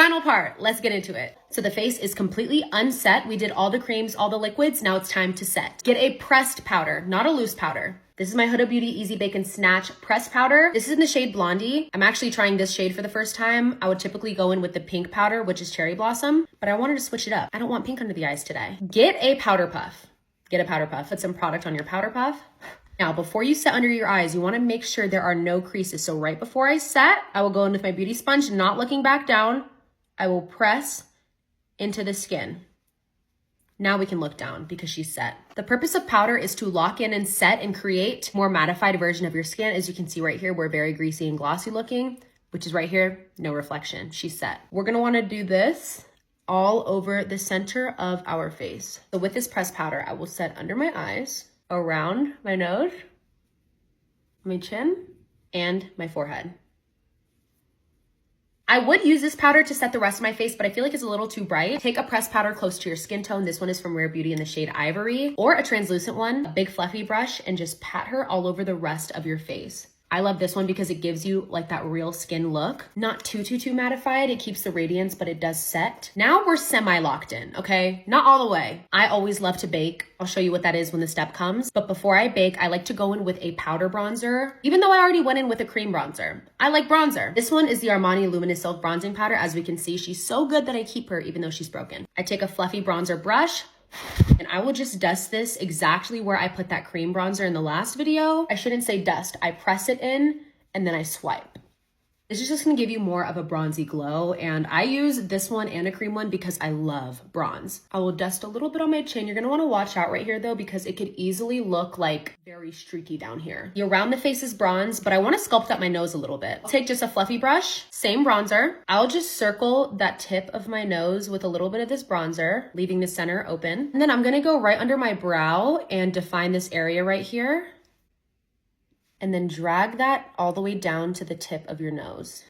Final part, let's get into it. So the face is completely unset. We did all the creams, all the liquids. Now it's time to set. Get a pressed powder, not a loose powder. This is my Huda Beauty Easy Bake and Snatch pressed powder. This is in the shade Blondie. I'm actually trying this shade for the first time. I would typically go in with the pink powder, which is Cherry Blossom, but I wanted to switch it up. I don't want pink under the eyes today. Get a powder puff. Get a powder puff. Put some product on your powder puff. Now, before you set under your eyes, you want to make sure there are no creases. So right before I set, I will go in with my beauty sponge, not looking back down. I will press into the skin. Now we can look down because she's set. The purpose of powder is to lock in and set and create a more mattified version of your skin. As you can see right here, we're very greasy and glossy looking, which is right here, no reflection. She's set. We're gonna wanna do this all over the center of our face. So with this pressed powder, I will set under my eyes, around my nose, my chin, and my forehead. I would use this powder to set the rest of my face, but I feel like it's a little too bright. Take a pressed powder close to your skin tone. This one is from Rare Beauty in the shade Ivory, or a translucent one, a big fluffy brush, and just pat her all over the rest of your face. I love this one because it gives you like that real skin look. Not too mattified. It keeps the radiance, but it does set. Now we're semi-locked in, okay? Not all the way. I always love to bake. I'll show you what that is when the step comes. But before I bake, I like to go in with a powder bronzer, even though I already went in with a cream bronzer. I like bronzer. This one is the Armani Luminous Silk Bronzing Powder. As we can see, she's so good that I keep her even though she's broken. I take a fluffy bronzer brush, and I will just dust this exactly where I put that cream bronzer in the last video. I shouldn't say dust. I press it in and then I swipe. This is just gonna give you more of a bronzy glow, and I use this one and a cream one because I love bronze. I will dust a little bit on my chin. You're gonna wanna watch out right here though, because it could easily look like very streaky down here. The around the face is bronze, but I wanna sculpt up my nose a little bit. I'll take just a fluffy brush, same bronzer. I'll just circle that tip of my nose with a little bit of this bronzer, leaving the center open. And then I'm gonna go right under my brow and define this area right here, and then drag that all the way down to the tip of your nose.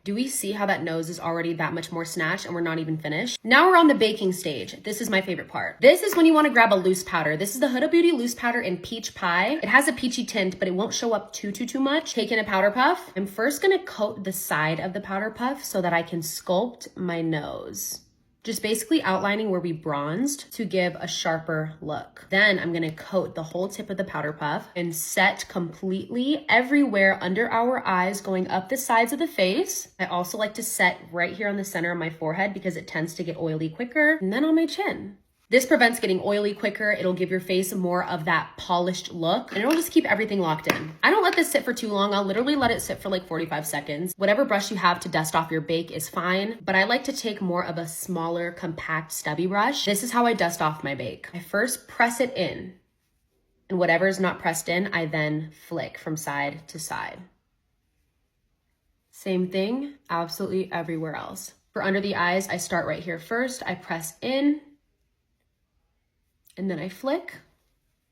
Do we see how that nose is already that much more snatched and we're not even finished? Now we're on the baking stage. This is my favorite part. This is when you wanna grab a loose powder. This is the Huda Beauty Loose Powder in Peach Pie. It has a peachy tint, but it won't show up too much. Taking a powder puff, I'm first gonna coat the side of the powder puff so that I can sculpt my nose. Just basically outlining where we bronzed to give a sharper look. Then I'm gonna coat the whole tip of the powder puff and set completely everywhere under our eyes, going up the sides of the face. I also like to set right here on the center of my forehead because it tends to get oily quicker, and then on my chin. This prevents getting oily quicker. It'll give your face more of that polished look, and it'll just keep everything locked in. I don't let this sit for too long. I'll literally let it sit for like 45 seconds. Whatever brush you have to dust off your bake is fine, but I like to take more of a smaller, compact, stubby brush. This is how I dust off my bake. I first press it in, and whatever is not pressed in, I then flick from side to side. Same thing, absolutely everywhere else. For under the eyes, I start right here first. I press in, and then I flick.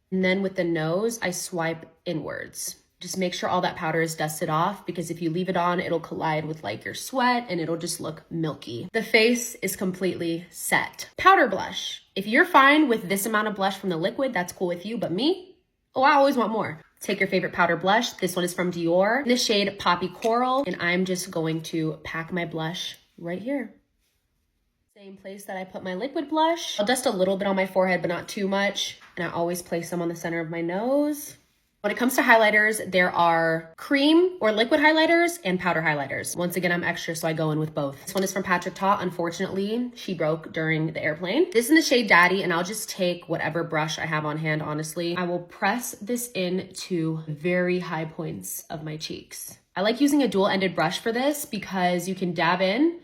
And then with the nose, I swipe inwards. Just make sure all that powder is dusted off, because if you leave it on, it'll collide with like your sweat and it'll just look milky. The face is completely set. Powder blush. If you're fine with this amount of blush from the liquid, that's cool with you, but me, oh, I always want more. Take your favorite powder blush. This one is from Dior in the shade Poppy Coral, and I'm just going to pack my blush right here. Same place that I put my liquid blush. I'll dust a little bit on my forehead, but not too much. And I always place them on the center of my nose. When it comes to highlighters, there are cream or liquid highlighters and powder highlighters. Once again, I'm extra, so I go in with both. This one is from Patrick Ta. Unfortunately, she broke during the airplane. This is in the shade Daddy, and I'll just take whatever brush I have on hand, honestly. I will press this into very high points of my cheeks. I like using a dual-ended brush for this because you can dab in,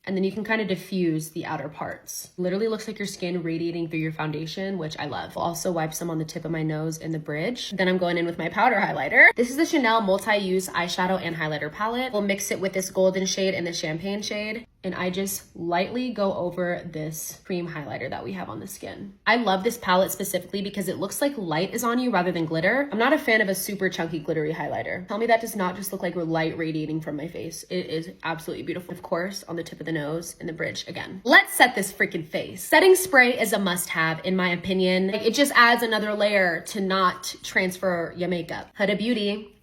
and then you can kind of diffuse the outer parts. Literally looks like your skin radiating through your foundation, which I love. I'll also wipe some on the tip of my nose and the bridge. Then I'm going in with my powder highlighter. This is the Chanel multi-use eyeshadow and highlighter palette. We'll mix it with this golden shade and the champagne shade. And I just lightly go over this cream highlighter that we have on the skin. I love this palette specifically because it looks like light is on you rather than glitter. I'm not a fan of a super chunky glittery highlighter. Tell me that does not just look like light radiating from my face. It is absolutely beautiful. Of course, on the tip of the nose and the bridge again. Let's set this freaking face. Setting spray is a must-have in my opinion. Like, it just adds another layer to not transfer your makeup. Huda Beauty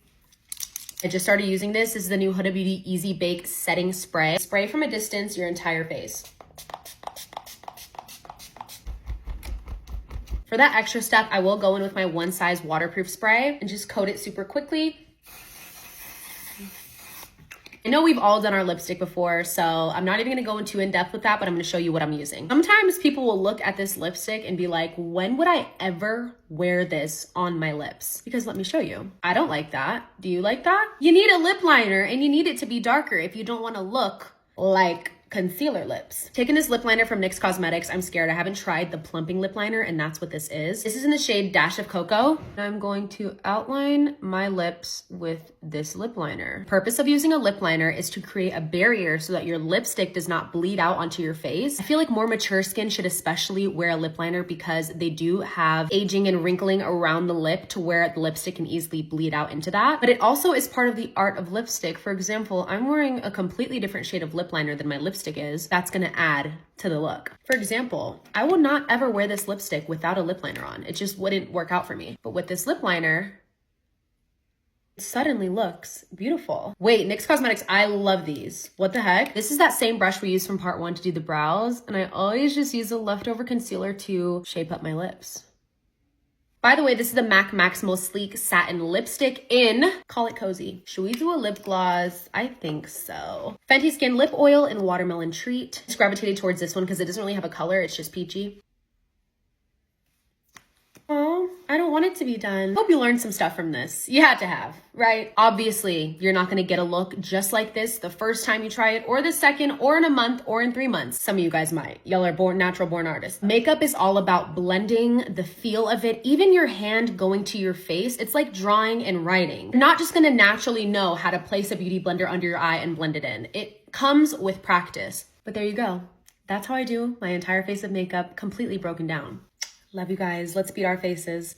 I just started using this. This is the new Huda Beauty Easy Bake Setting Spray. Spray from a distance your entire face. For that extra step, I will go in with my One Size waterproof spray and just coat it super quickly. I know we've all done our lipstick before, so I'm not even gonna go into in depth with that, but I'm gonna show you what I'm using. Sometimes people will look at this lipstick and be like, when would I ever wear this on my lips? Because let me show you. I don't like that. Do you like that? You need a lip liner and you need it to be darker if you don't wanna look like concealer lips. Taking this lip liner from NYX Cosmetics. I'm scared. I haven't tried the plumping lip liner, and that's what this is. This is in the shade Dash of Cocoa. I'm going to outline my lips with this lip liner. Purpose of using a lip liner is to create a barrier so that your lipstick does not bleed out onto your face. I feel like more mature skin should especially wear a lip liner because they do have aging and wrinkling around the lip to where the lipstick can easily bleed out into that. But it also is part of the art of lipstick. For example, I'm wearing a completely different shade of lip liner than my lipstick is. That's gonna add to the look. For example, I will not ever wear this lipstick without a lip liner on. It just wouldn't work out for me. But with this lip liner, it suddenly looks beautiful. Wait, NYX Cosmetics, I love these. What the heck? This is that same brush we used from part 1 to do the brows, and I always just use the leftover concealer to shape up my lips. By the way, this is the MAC Maximal Sleek Satin Lipstick in Call It Cozy. Should we do a lip gloss? I think so. Fenty Skin Lip Oil in Watermelon Treat. Just gravitated towards this one because it doesn't really have a color. It's just peachy. Oh, I don't want it to be done. Hope you learned some stuff from this. You had to have, right? Obviously, you're not gonna get a look just like this the first time you try it, or the second, or in a month, or in 3 months. Some of you guys might. Y'all are natural born artists. Makeup is all about blending the feel of it. Even your hand going to your face, it's like drawing and writing. You're not just gonna naturally know how to place a beauty blender under your eye and blend it in. It comes with practice. But there you go. That's how I do my entire face of makeup, completely broken down. Love you guys. Let's beat our faces.